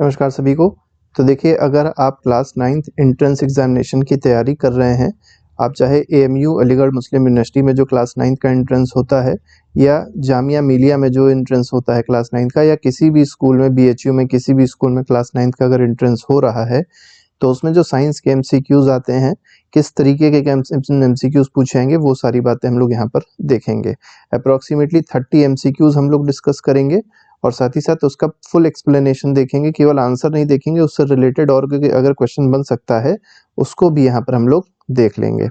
नमस्कार सभी को। तो देखिए, अगर आप क्लास 9th एंट्रेंस एग्जामिनेशन की तैयारी कर रहे हैं, आप चाहे एएमयू अलीगढ़ मुस्लिम यूनिवर्सिटी में जो क्लास 9th का एंट्रेंस होता है या जामिया मिलिया में जो एंट्रेंस होता है क्लास 9th का, या किसी भी स्कूल में बीएचयू में किसी भी स्कूल में क्लास 9th का अगर एंट्रेंस हो रहा है, तो उसमें जो साइंस के एमसीक्यूज आते हैं, किस तरीके के एमसीक्यूज पूछेंगे, वो सारी बातें हम लोग यहाँ पर देखेंगे। अप्रॉक्सीमेटली 30 एमसीक्यूज हम लोग डिस्कस करेंगे और साथ ही साथ उसका फुल एक्सप्लेनेशन देखेंगे। केवल आंसर नहीं देखेंगे, उससे रिलेटेड और अगर क्वेश्चन बन सकता है उसको भी यहाँ पर हम लोग देख लेंगे।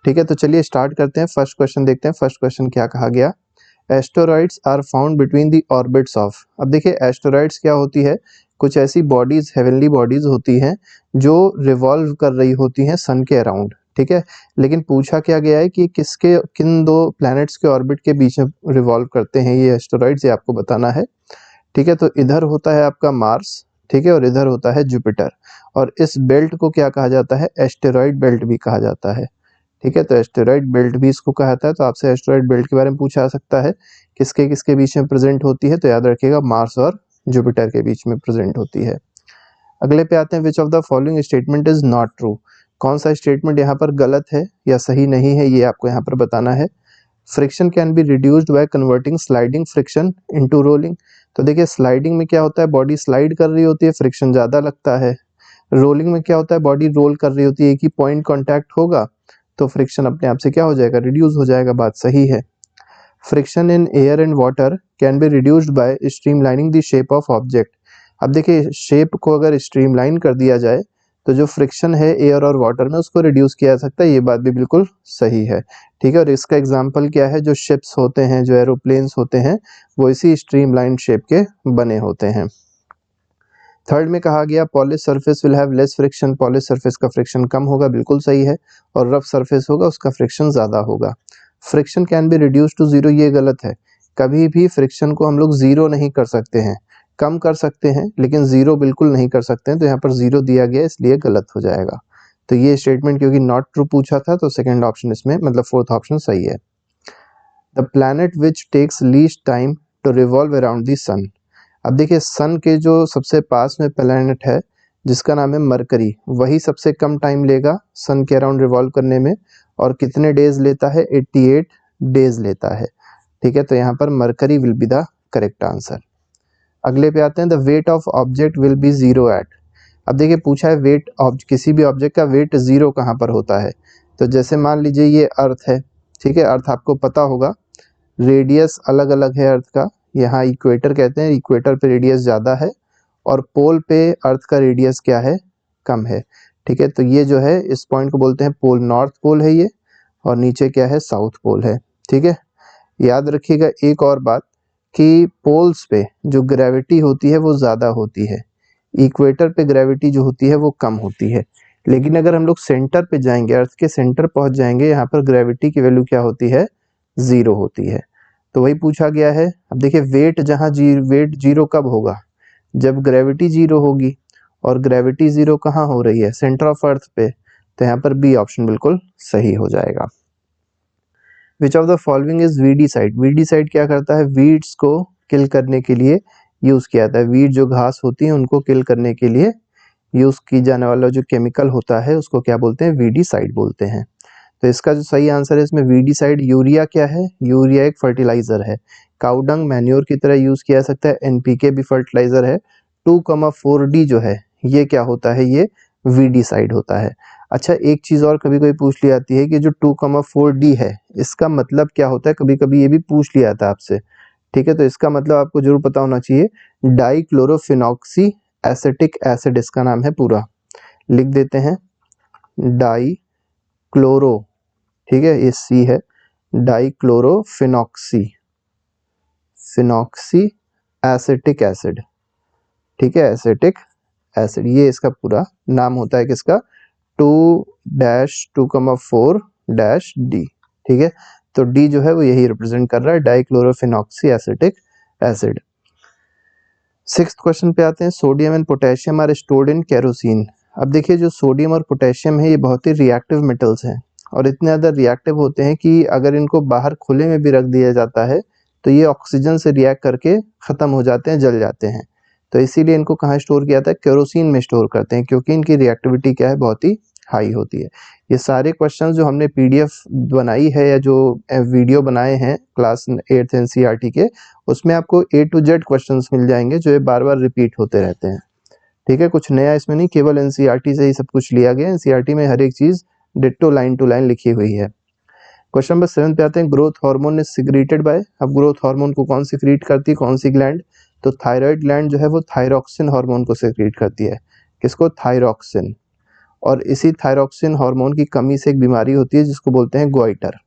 ठीक है, तो चलिए स्टार्ट करते हैं। फर्स्ट क्वेश्चन देखते हैं। फर्स्ट क्वेश्चन क्या कहा गया? Asteroids are found between the orbits of. अब देखिए, एस्टेरॉइड्स क्या होती है? कुछ ऐसी बॉडीज, हेवनली बॉडीज होती हैं जो रिवॉल्व कर रही होती हैं सन के अराउंड। ठीक है, लेकिन पूछा क्या गया है कि किन दो प्लैनेट्स के ऑर्बिट के बीच में रिवॉल्व करते हैं ये एस्टेरॉइड्स, ये आपको बताना है। ठीक है, तो इधर होता है आपका मार्स, ठीक है, और इधर होता है जुपिटर। और इस बेल्ट को क्या कहा जाता है? एस्टेरॉइड बेल्ट भी कहा जाता है। ठीक है, तो एस्टेरॉइड बेल्ट भी इसको कहा जाता है। तो आपसे एस्टेरॉइड बेल्ट के बारे में पूछा जा सकता है, किसके किसके बीच में प्रेजेंट होती है? तो याद रखिएगा, मार्स और जुपिटर के बीच में प्रेजेंट होती है। अगले पे आते हैं, विच of the following statement is not true. कौन सा स्टेटमेंट यहाँ पर गलत है या सही नहीं है, ये आपको यहाँ पर बताना है। Friction can be reduced by converting sliding friction into rolling. तो देखिए, स्लाइडिंग में क्या होता है? बॉडी स्लाइड कर रही होती है, फ्रिक्शन ज्यादा लगता है। रोलिंग में क्या होता है? बॉडी रोल कर रही होती है, एक ही पॉइंट कांटेक्ट होगा तो फ्रिक्शन अपने आप से क्या हो जाएगा? रिड्यूस हो जाएगा। बात सही है। Friction in air and water can be reduced by streamlining the shape of object. अब देखिए, शेप को अगर स्ट्रीमलाइन कर दिया जाए तो जो फ्रिक्शन है एयर और वाटर में, उसको रिड्यूस किया जा सकता है। ये बात भी बिल्कुल सही है। ठीक है, और इसका एग्जांपल क्या है? जो शिप्स होते हैं, जो एरोप्लेन्स होते हैं, वो इसी स्ट्रीमलाइन शेप के बने होते हैं। थर्ड में कहा गया, polish surface will have less friction. Polish surface का फ्रिक्शन कम होगा, बिल्कुल सही है। और रफ सरफेस होगा, उसका फ्रिक्शन ज्यादा होगा। Friction can be reduce to zero, ये गलत है। कभी भी फ्रिक्शन को हम लोग जीरो नहीं कर सकते हैं। कम कर सकते हैं, लेकिन जीरो बिल्कुल नहीं कर सकते हैं। तो यहाँ पर जीरो दिया गया, इसलिए गलत हो जाएगा। तो ये स्टेटमेंट क्योंकि नॉट ट्रू पूछा था, तो सेकंड ऑप्शन इसमें, मतलब फोर्थ ऑप्शन सही है। The planet which takes least time to revolve around the sun. अब देखिए, सन के जो सबसे पास में प्लैनेट है जिसका नाम है मरकरी, वही सबसे कम टाइम लेगा सन के अराउंड रिवॉल्व करने में। और कितने डेज लेता है? 88 डेज लेता है। ठीक है, तो यहाँ पर mercury will be the correct answer. अगले पे आते हैं, the weight of object will be zero at. अब देखिए, पूछा है वेट किसी भी ऑब्जेक्ट का वेट जीरो कहाँ पर होता है। तो जैसे मान लीजिए ये अर्थ है, ठीक है, अर्थ आपको पता होगा, रेडियस अलग अलग है अर्थ का। यहाँ इक्वेटर कहते हैं, इक्वेटर पे रेडियस ज़्यादा है, और पोल पे अर्थ का रेडियस क्या है? कम है। ठीक है, तो ये जो है, इस पॉइंट को बोलते हैं पोल, नॉर्थ पोल है ये, और नीचे क्या है? साउथ पोल है। ठीक है, याद रखिएगा एक और बात, कि पोल्स पे जो ग्रेविटी होती है वो ज़्यादा होती है, इक्वेटर पे ग्रेविटी जो होती है वो कम होती है। लेकिन अगर हम लोग सेंटर पे जाएंगे, अर्थ के सेंटर पहुंच जाएंगे, यहाँ पर ग्रेविटी की वैल्यू क्या होती है? जीरो होती है। तो वही पूछा गया है। अब देखिए, वेट वेट जीरो कब होगा? जब ग्रेविटी जीरो होगी। और ग्रेविटी जीरो कहाँ हो रही है? सेंटर ऑफ अर्थ पे। तो यहाँ पर बी ऑप्शन बिल्कुल सही हो जाएगा। विच of the following is weedicide. Weedicide क्या करता है? वीड्स को किल करने के लिए यूज किया जाता है। वीड जो घास होती है उनको किल करने के लिए यूज की जाने वाला जो केमिकल होता है उसको क्या बोलते हैं? वीडीसाइड बोलते हैं। तो इसका जो सही आंसर है इसमें वीडीसाइड। यूरिया क्या है? यूरिया एक फर्टिलाइजर है। काउडंग मैन्योर की तरह यूज किया जा सकता है। एनपीके भी फर्टिलाइजर है। 2,4D जो है, ये क्या होता है? ये वीडीसाइड होता है। अच्छा, एक चीज और कभी कभी पूछ ली जाती है कि जो 2,4D है, इसका मतलब क्या होता है? कभी कभी ये भी पूछ लिया जाता है आपसे। ठीक है, तो इसका मतलब आपको जरूर पता होना चाहिए। डाइक्लोरोफिनॉक्सी एसिटिक एसिड इसका नाम है पूरा। लिख देते हैं, डाई क्लोरो, ठीक है, ये सी है, डाइक्लोरोफिनॉक्सी एसिटिक एसिड। ठीक है, एसिटिक एसिड, ये इसका पूरा नाम होता है। किसका? 2-2,4-D। ठीक है, तो डी जो है वो यही रिप्रेजेंट कर रहा है, dichlorophenoxy acetic acid. Sixth question पे आते हैं, sodium and potassium are stored in kerosene. अब देखिए, जो सोडियम और पोटेशियम है ये बहुत ही रिएक्टिव मेटल्स हैं, और इतने ज़्यादा रिएक्टिव होते हैं कि अगर इनको बाहर खुले में भी रख दिया जाता है तो ये ऑक्सीजन से रिएक्ट करके ख़त्म हो जाते हैं, जल जाते हैं। तो इसीलिए इनको कहाँ स्टोर किया जाता है, केरोसिन में स्टोर करते हैं, क्योंकि इनकी रिएक्टिविटी क्या है, बहुत ही हाई होती है। ये सारे क्वेश्चंस जो हमने पीडीएफ बनाई है या जो वीडियो बनाए हैं क्लास 8th एनसीईआरटी के, उसमें आपको A to Z क्वेश्चंस मिल जाएंगे जो ये बार बार रिपीट होते रहते हैं। ठीक है, कुछ नया इसमें नहीं, केवल एनसीईआरटी से ही सब कुछ लिया गया है। एनसीईआरटी में हर एक चीज डिट्टो लाइन टू लाइन लिखी हुई है। क्वेश्चन नंबर 7 पे आते हैं, growth hormone is secreted by. अब ग्रोथ हार्मोन को कौन सिक्रीट करती है, कौन सी ग्लैंड, तो थायराइड ग्लैंड जो है वो थायरॉक्सिन हार्मोन को सिक्रीट करती है। किसको, थायरॉक्सिन। और इसी थायरॉक्सिन हार्मोन की कमी से एक बीमारी होती है जिसको बोलते हैं गोइटर।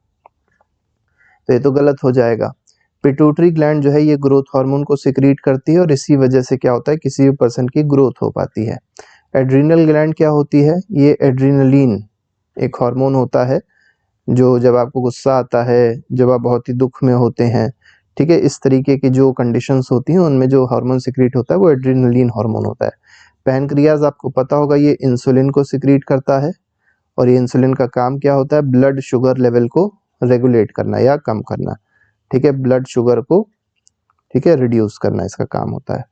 तो ये तो गलत हो जाएगा। पिट्यूटरी ग्लैंड जो है ये ग्रोथ हार्मोन को सिक्रीट करती है और इसी वजह से क्या होता है, किसी भी पर्सन की ग्रोथ हो पाती है। एड्रीनल ग्लैंड क्या होती है, ये एड्रीनलिन एक हार्मोन होता है जो जब आपको गुस्सा आता है, जब आप बहुत ही दुख में होते हैं, ठीक है, इस तरीके की जो कंडीशंस होती हैं उनमें जो हार्मोन सिक्रीट होता है वो एड्रीनलिन हार्मोन होता है। पैनक्रियाज आपको पता होगा ये इंसुलिन को सिक्रीट करता है और ये इंसुलिन का काम क्या होता है, ब्लड शुगर लेवल को रेगुलेट करना या कम करना। ठीक है, ब्लड शुगर को, ठीक है, रिड्यूस करना इसका काम होता है।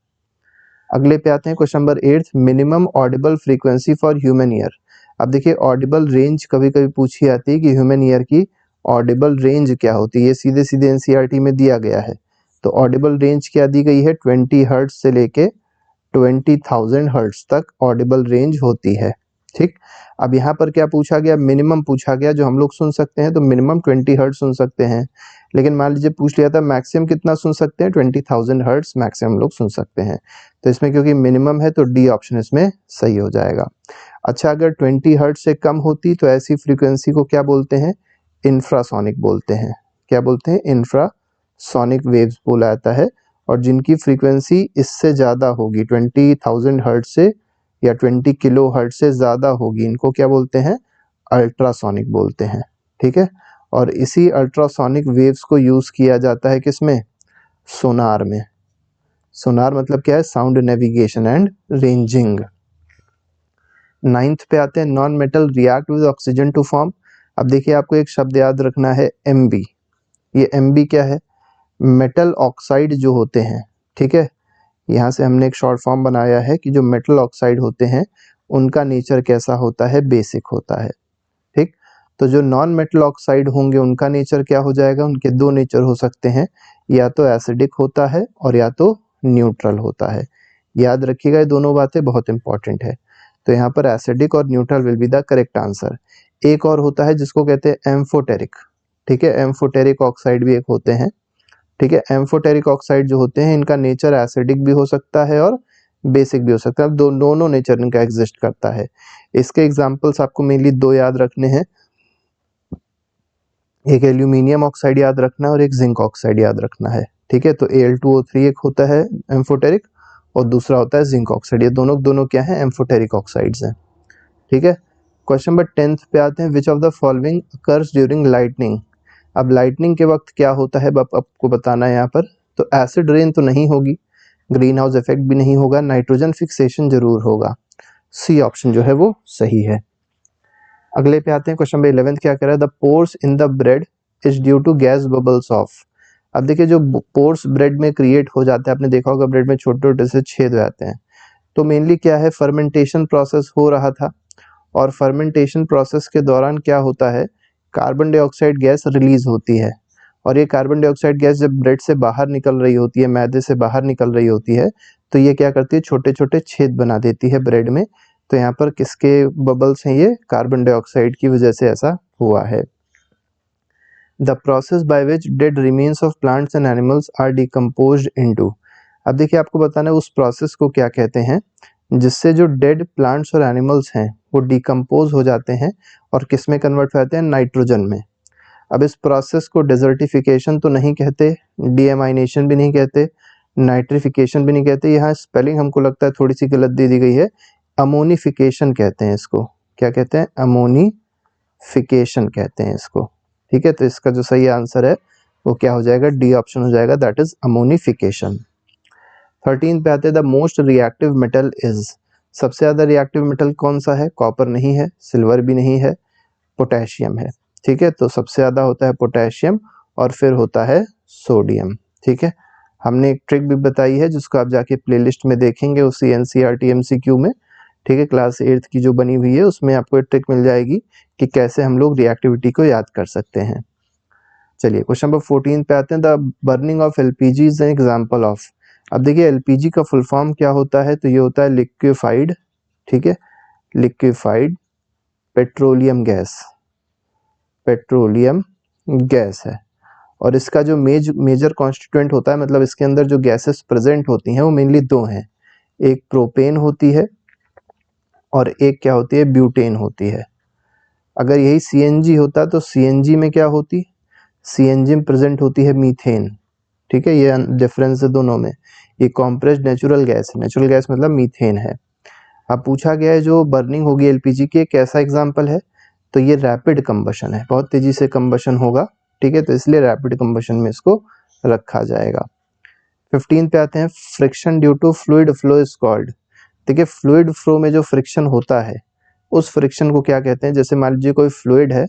अगले पे आते हैं, question number 8, minimum Audible frequency for human ear. अब देखिए ऑडिबल रेंज कभी कभी पूछी जाती है कि ह्यूमन ईयर की ऑडिबल रेंज क्या होती है, ये सीधे सीधे एनसीईआरटी में दिया गया है। तो ऑडिबल रेंज क्या दी गई है, 20 हर्ट्ज से लेके 20,000 हर्ट्ज तक ऑडिबल रेंज होती है। ठीक, अब यहाँ पर क्या पूछा गया, मिनिमम पूछा गया जो हम लोग सुन सकते हैं, तो मिनिमम 20 हर्ट्ज सुन सकते हैं। लेकिन मान लीजिए पूछ लिया था मैक्सिमम कितना सुन सकते हैं, 20,000 हर्ट्ज मैक्सिमम लोग सुन सकते हैं। तो इसमें क्योंकि मिनिमम है तो डी ऑप्शन इसमें सही हो जाएगा। अच्छा, अगर 20 हर्ट्ज से कम होती तो ऐसी फ्रीक्वेंसी को क्या बोलते हैं, इंफ्रासोनिक बोलते हैं। क्या बोलते हैं, इंफ्रासोनिक वेव्स बोला जाता है। और जिनकी फ्रीक्वेंसी इससे ज़्यादा होगी, 20,000 हर्ट्ज से या 20 किलो हर्ट्ज से ज़्यादा होगी, इनको क्या बोलते हैं, अल्ट्रासोनिक बोलते हैं। ठीक है, और इसी अल्ट्रासोनिक वेव्स को यूज़ किया जाता है किसमें, सोनार में। सोनार मतलब क्या है, sound navigation and ranging. 9th पे आते हैं, non metal react with oxygen to form. अब देखिए आपको एक शब्द याद रखना है, Mb। ये Mb क्या है, मेटल ऑक्साइड जो होते हैं। ठीक है, यहाँ से हमने एक शॉर्ट फॉर्म बनाया है कि जो मेटल ऑक्साइड होते हैं उनका नेचर कैसा होता है, बेसिक होता है। ठीक, तो जो नॉन मेटल ऑक्साइड होंगे उनका नेचर क्या हो जाएगा, उनके दो नेचर हो सकते हैं, या तो एसिडिक होता है और या तो न्यूट्रल होता है। याद रखिएगा ये दोनों बातें बहुत इंपॉर्टेंट है। तो यहाँ पर एसिडिक और neutral will be the correct answer. एक और होता है जिसको कहते हैं एम्फोटेरिक। ठीक है, एम्फोटेरिक ऑक्साइड भी एक होते हैं। ठीक है, एम्फोटेरिक ऑक्साइड जो होते हैं इनका नेचर एसिडिक भी हो सकता है और बेसिक भी हो सकता है, दोनों नेचर इनका एग्जिस्ट करता है। इसके एग्जांपल्स आपको मेनली दो याद रखने हैं, एक एल्यूमिनियम ऑक्साइड याद रखना है और एक जिंक ऑक्साइड याद रखना है। ठीक है, तो Al2O3 एक होता है एम्फोटेरिक और दूसरा होता है जिंक ऑक्साइड। ये दोनों क्या है, एम्फोटेरिक ऑक्साइड्स हैं। ठीक है, क्वेश्चन नंबर 10th पे आते हैं, विच of the following occurs during lightning. अब लाइटनिंग के वक्त क्या होता है आपको बताना है यहाँ पर। तो एसिड रेन तो नहीं होगी, ग्रीन हाउस इफेक्ट भी नहीं होगा, नाइट्रोजन फिक्सेशन जरूर होगा। सी ऑप्शन जो है वो सही है। अगले पे आते हैं, क्वेश्चन नंबर 11 क्या कह रहा है, the pores in the bread is due to gas bubbles of. अब देखिए जो पोर्स ब्रेड में क्रिएट हो जाता है, आपने देखा होगा ब्रेड में छोटे छोटे से छेद हो जाते हैं, तो मेनली क्या है, फर्मेंटेशन प्रोसेस हो रहा था और फर्मेंटेशन प्रोसेस के दौरान क्या होता है, कार्बन डाइऑक्साइड गैस रिलीज होती है। और ये कार्बन डाइऑक्साइड गैस जब ब्रेड से बाहर निकल रही होती है, मैदे से बाहर निकल रही होती है, तो ये क्या करती है, छोटे छोटे छेद बना देती है ब्रेड में। तो यहाँ पर किसके बबल्स हैं, ये कार्बन डाइऑक्साइड की वजह से ऐसा हुआ है। The process by which dead remains of plants and animals are decomposed into. अब देखिए आपको बताना है उस प्रोसेस को क्या कहते हैं जिससे जो डेड प्लांट्स और एनिमल्स हैं वो डिकम्पोज हो जाते हैं और किस में कन्वर्ट हो जाते हैं, नाइट्रोजन में। अब इस प्रोसेस को डेजर्टिफिकेशन तो नहीं कहते, डीएमाइनेशन भी नहीं कहते, नाइट्रिफिकेशन भी नहीं कहते, यहाँ स्पेलिंग हमको लगता है थोड़ी सी गलत दे दी गई है, अमोनिफिकेशन कहते हैं इसको। क्या कहते हैं, अमोनिफिकेशन कहते हैं इसको। ठीक है, तो इसका जो सही आंसर है वो क्या हो जाएगा, डी ऑप्शन हो जाएगा, दैट इज अमोनिफिकेशन। 13 पे आते हैं, the most reactive metal is. सबसे ज्यादा रिएक्टिव मेटल कौन सा है, कॉपर नहीं है, सिल्वर भी नहीं है, पोटेशियम है। ठीक है, तो सबसे ज्यादा होता है पोटेशियम और फिर होता है सोडियम। ठीक है, हमने एक ट्रिक भी बताई है जिसको आप जाके प्लेलिस्ट में देखेंगे उसी एनसीईआरटी एमसीक्यू में, ठीक है, क्लास 8th की जो बनी हुई है उसमें आपको एक ट्रिक मिल जाएगी कि कैसे हम लोग रिएक्टिविटी को याद कर सकते हैं। चलिए क्वेश्चन नंबर 14 पे आते हैं। The burning of LPG is an example of. अब देखिए एलपीजी का फुल फॉर्म क्या होता है, तो ये होता है लिक्विफाइड, ठीक है, liquefied petroleum gas, petroleum gas है। और इसका जो मेजर कॉन्स्टिट्यूएंट होता है, मतलब इसके अंदर जो गैसेस प्रेजेंट होती हैं वो मेनली दो हैं, एक प्रोपेन होती है और एक क्या होती है, ब्यूटेन होती है। अगर यही सीएनजी होता तो सीएनजी में क्या होती, सीएनजी में प्रेजेंट होती है मीथेन, ठीक है, ये डिफरेंस है दोनों में। ये कॉम्प्रेस्ड नेचुरल गैस है, नेचुरल गैस मतलब मीथेन है। अब पूछा गया है जो बर्निंग होगी एलपीजी की कैसा एग्जांपल है, तो ये रैपिड कंबशन है, बहुत तेजी से कंबशन होगा, ठीक है, तो इसलिए रैपिड कंबशन में इसको रखा जाएगा। 15 पे आते हैं। Friction due to fluid flow is called. देखिए फ्लूइड फ्लो में जो फ्रिक्शन होता है उस फ्रिक्शन को क्या कहते हैं, जैसे मान लीजिए कोई फ्लूइड है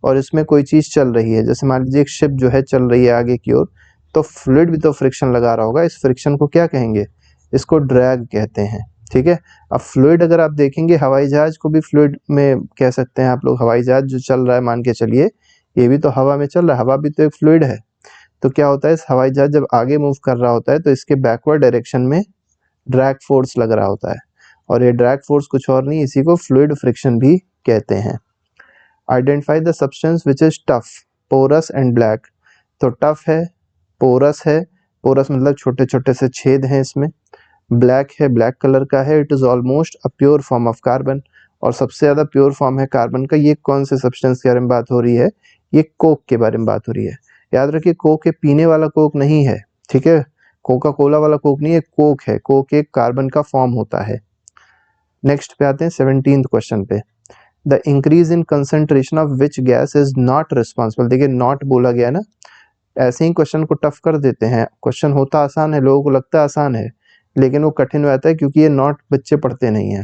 और इसमें कोई चीज चल रही है, जैसे मान लीजिए एक शिप जो है चल रही है आगे की ओर, तो फ्लूइड भी तो फ्रिक्शन लगा रहा होगा, इस फ्रिक्शन को क्या कहेंगे, इसको ड्रैग कहते हैं, ठीक है। अब फ्लूइड अगर आप देखेंगे हवाई जहाज को भी फ्लूइड में कह सकते हैं आप लोग, हवाई जहाज जो चल रहा है मान के चलिए ये भी तो हवा में चल रहा है, हवा भी तो एक फ्लूइड है। तो क्या होता है, इस हवाई जहाज जब आगे मूव कर रहा होता है तो इसके बैकवर्ड डायरेक्शन में ड्रैग फोर्स लग रहा होता है, और ये ड्रैग फोर्स कुछ और नहीं, इसी को फ्लूइड फ्रिक्शन भी कहते हैं। Identify the substance which is tough, porous and black. तो टफ है, पोरस है, पोरस मतलब छोटे छोटे से छेद हैं इसमें, ब्लैक है, ब्लैक कलर का है, it is almost a pure form of carbon, और सबसे ज्यादा प्योर फॉर्म है कार्बन का। ये कौन से सब्सटेंस के बारे में बात हो रही है, ये कोक के बारे में बात हो रही है। याद रखिए कोक ये पीने वाला कोक नहीं है, ठीक है, कोका कोला वाला कोक नहीं है, कोक है, कोक एक कार्बन का फॉर्म होता है। नेक्स्ट पे आते हैं 17th क्वेश्चन पे। The increase in concentration of which gas is not responsible. देखिए नॉट बोला गया ना, ऐसे ही क्वेश्चन को टफ कर देते हैं, क्वेश्चन होता आसान है, लोगों को लगता है आसान है लेकिन वो कठिन हो जाता है क्योंकि ये नॉट बच्चे पढ़ते नहीं है।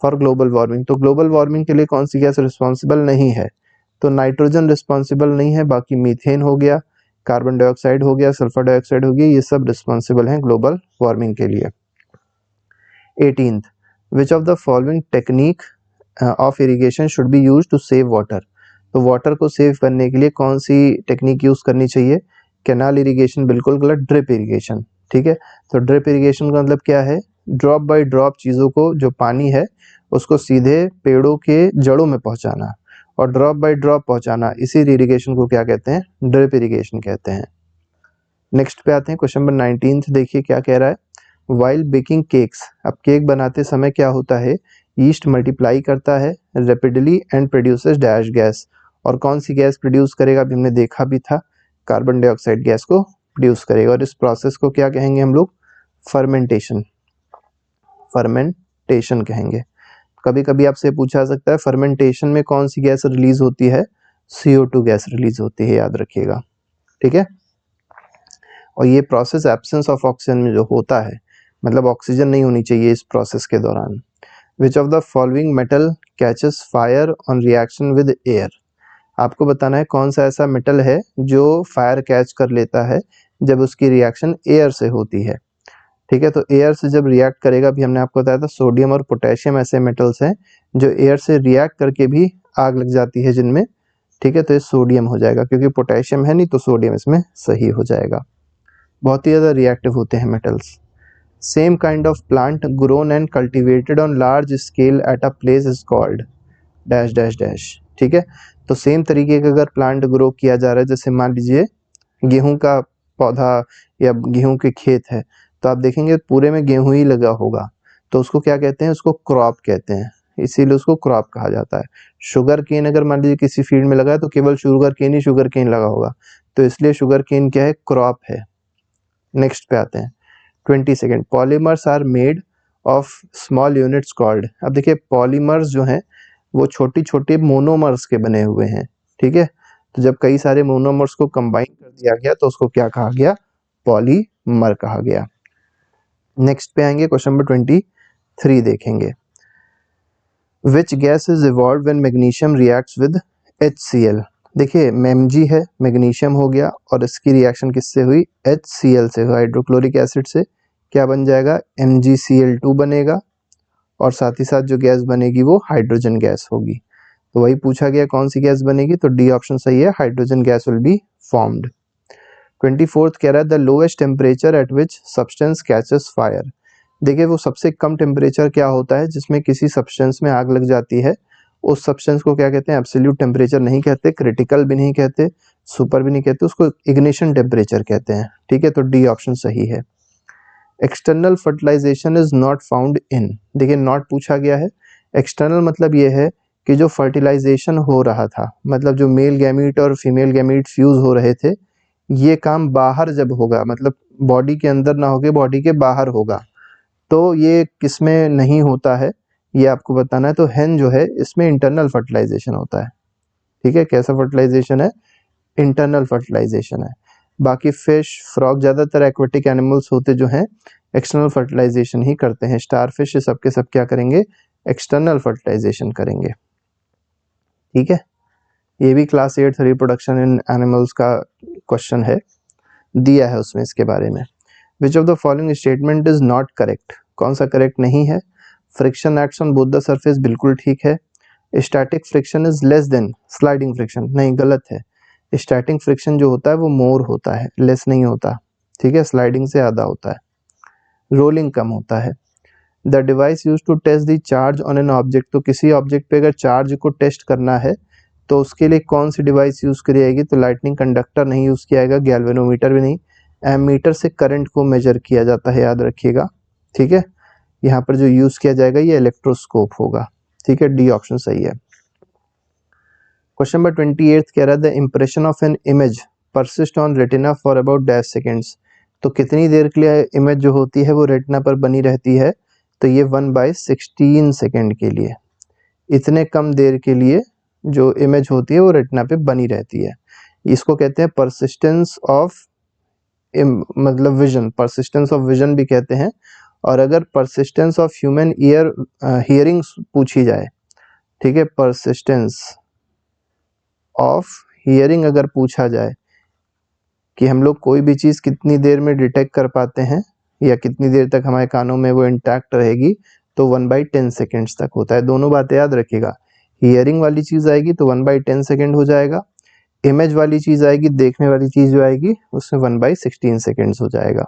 फॉर ग्लोबल वार्मिंग, तो ग्लोबल वार्मिंग के लिए कौन सी गैस रिस्पॉन्सिबल नहीं है, तो नाइट्रोजन रिस्पॉन्सिबल नहीं है, बाकी मीथेन हो गया, कार्बन डाइऑक्साइड हो गया, सल्फर डाइऑक्साइड हो गया, ये सब रिस्पॉन्सिबल हैं ग्लोबल वार्मिंग के लिए। 18th, which of the following technique of irrigation should be use to save water. तो वाटर को सेव करने के लिए कौन सी टेक्निक यूज करनी चाहिए, कैनाल इरिगेशन बिल्कुल गलत, ड्रिप इरिगेशन, ठीक है। तो ड्रिप इरिगेशन का मतलब क्या है, ड्रॉप बाय ड्रॉप चीज़ों को, जो पानी है उसको सीधे पेड़ों के जड़ों में पहुंचाना और ड्रॉप बाय ड्रॉप पहुंचाना, इसी इरिगेशन को क्या कहते हैं, ड्रिप इरिगेशन कहते हैं। नेक्स्ट पे आते हैं क्वेश्चन नंबर 19, देखिए क्या कह रहा है। वाइल बेकिंग केक्स, अब केक बनाते समय क्या होता है, ईस्ट मल्टीप्लाई करता है rapidly and produces dash gas, और कौन सी गैस प्रोड्यूस करेगा, अभी हमने देखा भी था, कार्बन डाइऑक्साइड गैस को प्रोड्यूस करेगा, और इस प्रोसेस को क्या कहेंगे हम लोग, फर्मेंटेशन, फर्मेंटेशन कहेंगे। कभी कभी आपसे पूछा सकता है फर्मेंटेशन में कौन सी गैस रिलीज होती है, CO2 गैस रिलीज होती है, याद रखिएगा, ठीक है। और ये प्रोसेस एब्सेंस ऑफ ऑक्सीजन में जो होता है, मतलब ऑक्सीजन नहीं होनी चाहिए इस प्रोसेस के दौरान। विच of the following metal catches fire on reaction with air. आपको बताना है कौन सा ऐसा मेटल है जो फायर कैच कर लेता है जब उसकी रिएक्शन एयर से होती है, ठीक है। तो एयर से जब रिएक्ट करेगा, भी हमने आपको बताया था सोडियम और पोटेशियम ऐसे मेटल्स हैं जो एयर से रिएक्ट करके भी आग लग जाती है जिनमें, ठीक है, तो ये सोडियम हो जाएगा, क्योंकि पोटेशियम है नहीं तो सोडियम इसमें सही हो जाएगा। बहुत ही ज़्यादा रिएक्टिव होते हैं metals. Same kind of plant grown and cultivated on large scale at a place is called dash dash dash, ठीक है। तो सेम तरीके का अगर प्लांट ग्रो किया जा रहा है, जैसे मान लीजिए गेहूं का पौधा या गेहूं के खेत है, तो आप देखेंगे पूरे में गेहूं ही लगा होगा, तो उसको क्या कहते हैं, उसको क्रॉप कहते हैं, इसीलिए उसको क्रॉप कहा जाता है। शुगर केन अगर मान लीजिए किसी फील्ड में लगा है तो केवल शुगर केन ही शुगर केन लगा होगा, तो इसलिए शुगर केन क्या है, क्रॉप है। नेक्स्ट पे आते हैं 22nd, polymers are made of small units called. अब देखिए पॉलीमर्स जो हैं वो छोटी छोटे मोनोमर्स के बने हुए हैं, ठीक है। तो जब कई सारे मोनोमर्स को कंबाइन कर दिया गया तो उसको क्या कहा गया, पॉलीमर कहा गया। नेक्स्ट पे आएंगे क्वेश्चन नंबर 23 देखेंगे। Which gas is evolve when magnesium reacts with HCl। देखिए Mg है, मैग्नीशियम हो गया और इसकी रिएक्शन किससे हुई, HCl से, हाइड्रोक्लोरिक एसिड से, क्या बन जाएगा, MgCl2 बनेगा और साथ ही साथ जो गैस बनेगी वो हाइड्रोजन गैस होगी। तो वही पूछा गया कौन सी गैस बनेगी, तो डी ऑप्शन सही है, hydrogen gas will be formed. 24th कह रहा है the lowest temperature at which substance catches fire. देखिए वो सबसे कम टेम्परेचर क्या होता है जिसमें किसी सब्सटेंस में आग लग जाती है, उस सब्सटेंस को क्या कहते हैं, एब्सोल्यूट टेम्परेचर नहीं कहते, क्रिटिकल भी नहीं कहते, सुपर भी नहीं कहते, उसको इग्निशन टेम्परेचर कहते हैं। ठीक है, तो डी ऑप्शन सही है। External fertilisation is not found in, देखिए नॉट पूछा गया है, एक्सटर्नल मतलब ये है कि जो फर्टिलाइजेशन हो रहा था, मतलब जो मेल गैमीट और फीमेल गैमीट फ्यूज हो रहे थे, ये काम बाहर जब होगा, मतलब बॉडी के अंदर ना होके बॉडी के बाहर होगा, तो ये किसमें नहीं होता है ये आपको बताना है। तो हेन जो है इसमें इंटरनल फर्टिलाइजेशन होता है। ठीक है, कैसा फर्टिलाइजेशन है, इंटरनल फर्टिलाइजेशन है। बाकी फिश, फ्रॉग, ज़्यादातर एक्वेटिक एनिमल्स होते जो हैं एक्सटर्नल फर्टिलाइजेशन ही करते हैं। स्टार फिश ये सब के सब क्या करेंगे, एक्सटर्नल फर्टिलाइजेशन करेंगे। ठीक है, ये भी क्लास 8 रिप्रोडक्शन इन एनिमल्स का क्वेश्चन है, दिया है उसमें इसके बारे में। विच of the following statement is not correct, कौन सा करेक्ट नहीं है। Friction acts on both the surface, बिल्कुल ठीक है। Static friction is less than sliding friction, नहीं गलत है। स्टैटिक फ्रिक्शन जो होता है वो मोर होता है, लेस नहीं होता। ठीक है, स्लाइडिंग से ज़्यादा होता है। रोलिंग कम होता है। The device use to test the charge on an object, तो किसी ऑब्जेक्ट पे अगर चार्ज को टेस्ट करना है तो उसके लिए कौन सी डिवाइस यूज करी जाएगी, तो लाइटनिंग कंडक्टर नहीं यूज किया जाएगा, गैल्वेनोमीटर भी नहीं, एमीटर से करंट को मेजर किया जाता है, याद रखिएगा। ठीक है, यहाँ पर जो यूज किया जाएगा ये इलेक्ट्रोस्कोप होगा। ठीक है, डी ऑप्शन सही है। क्वेश्चन नंबर 28 कह रहा है the impression of an image persist on retina for about dash seconds, तो कितनी देर के लिए इमेज जो होती है वो रेटिना पर बनी रहती है, तो ये 1/16 सेकेंड के लिए, इतने कम देर के लिए जो इमेज होती है वो रेटिना पे बनी रहती है। इसको कहते हैं परसिस्टेंस ऑफ मतलब विजन, परसिस्टेंस ऑफ विजन भी कहते हैं। और अगर persistence of human ear hearing पूछी जाए, ठीक है, परसिस्टेंस ऑफ हियरिंग अगर पूछा जाए कि हम लोग कोई भी चीज़ कितनी देर में डिटेक्ट कर पाते हैं या कितनी देर तक हमारे कानों में वो इंटैक्ट रहेगी, तो 1/10 सेकेंड्स तक होता है। दोनों बातें याद रखिएगा, हियरिंग वाली चीज़ आएगी तो 1/10 सेकेंड हो जाएगा, इमेज वाली चीज़ आएगी, देखने वाली चीज़ जो आएगी उसमें 1/16 सेकेंड्स हो जाएगा।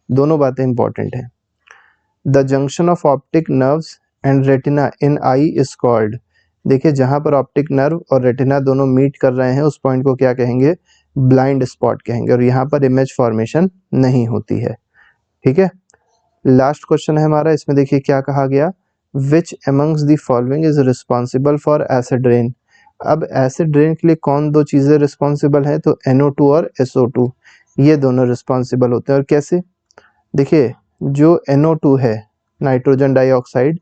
दोनों बातें इंपॉर्टेंट हैं। The junction of optic nerves and retina in I is called, देखिए जहाँ पर ऑप्टिक नर्व और रेटिना दोनों मीट कर रहे हैं उस पॉइंट को क्या कहेंगे, ब्लाइंड स्पॉट कहेंगे, और यहाँ पर इमेज फॉर्मेशन नहीं होती है। ठीक है, लास्ट क्वेश्चन है हमारा, इसमें देखिए क्या कहा गया, विच amongst the following is responsible for acid rain. अब एसिड रेन के लिए कौन दो चीज़ें रिस्पॉन्सिबल हैं, तो NO2 और SO2, ये दोनों रिस्पॉन्सिबल होते हैं। और कैसे, देखिए जो NO2 है, नाइट्रोजन डाइऑक्साइड,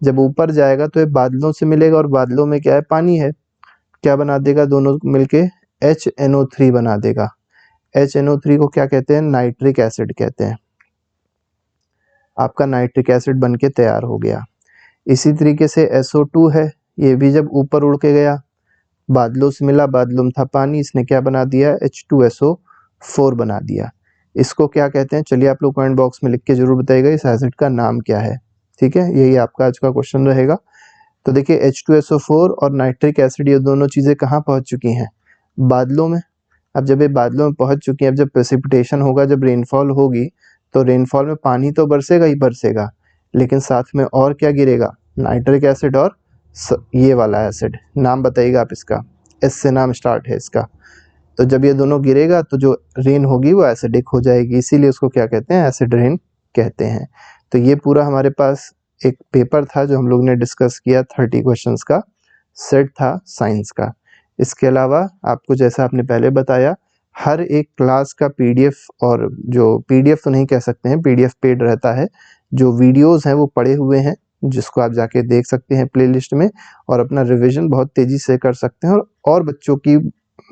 जब ऊपर जाएगा तो ये बादलों से मिलेगा और बादलों में क्या है, पानी है, क्या बना देगा, दोनों मिलके HNO3 बना देगा। HNO3 को क्या कहते हैं, नाइट्रिक एसिड कहते हैं। आपका नाइट्रिक एसिड बन के तैयार हो गया। इसी तरीके से SO2 है, ये भी जब ऊपर उड़ के गया, बादलों से मिला, बादलों में था पानी, इसने क्या बना दिया, H2SO4 बना दिया। इसको क्या कहते हैं, चलिए आप लोग कमेंट बॉक्स में लिख के जरूर बताइएगा इस एसिड का नाम क्या है। ठीक है, यही आपका आज का क्वेश्चन रहेगा। तो देखिए H2SO4 और नाइट्रिक एसिड ये दोनों चीज़ें कहाँ पहुँच चुकी हैं, बादलों में। अब जब ये बादलों में पहुँच चुकी हैं, अब जब प्रेसिपिटेशन होगा, जब रेनफॉल होगी, तो रेनफॉल में पानी तो बरसेगा ही बरसेगा, लेकिन साथ में और क्या गिरेगा, नाइट्रिक एसिड और ये वाला एसिड, नाम बताइएगा आप इसका, एस से नाम स्टार्ट है इसका। तो जब ये दोनों गिरेगा तो जो रेन होगी वो एसिडिक हो जाएगी, इसीलिए उसको क्या कहते हैं, एसिड रेन कहते हैं। तो ये पूरा हमारे पास एक पेपर था जो हम लोग ने डिस्कस किया, 30 क्वेश्चंस का सेट था साइंस का। इसके अलावा आपको जैसा आपने पहले बताया, हर एक क्लास का PDF, और जो PDF तो नहीं कह सकते हैं, PDF पेड रहता है, जो वीडियोस हैं वो पड़े हुए हैं, जिसको आप जाके देख सकते हैं प्लेलिस्ट में, और अपना रिवीजन बहुत तेज़ी से कर सकते हैं, और बच्चों की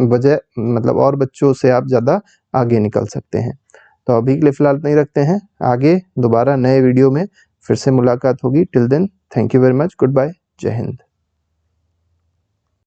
वजह मतलब और बच्चों से आप ज़्यादा आगे निकल सकते हैं। तो अभी के लिए फ़िलहाल नहीं रखते हैं, आगे दोबारा नए वीडियो में फिर से मुलाकात होगी। Till then thank you very much, good bye, जय हिंद।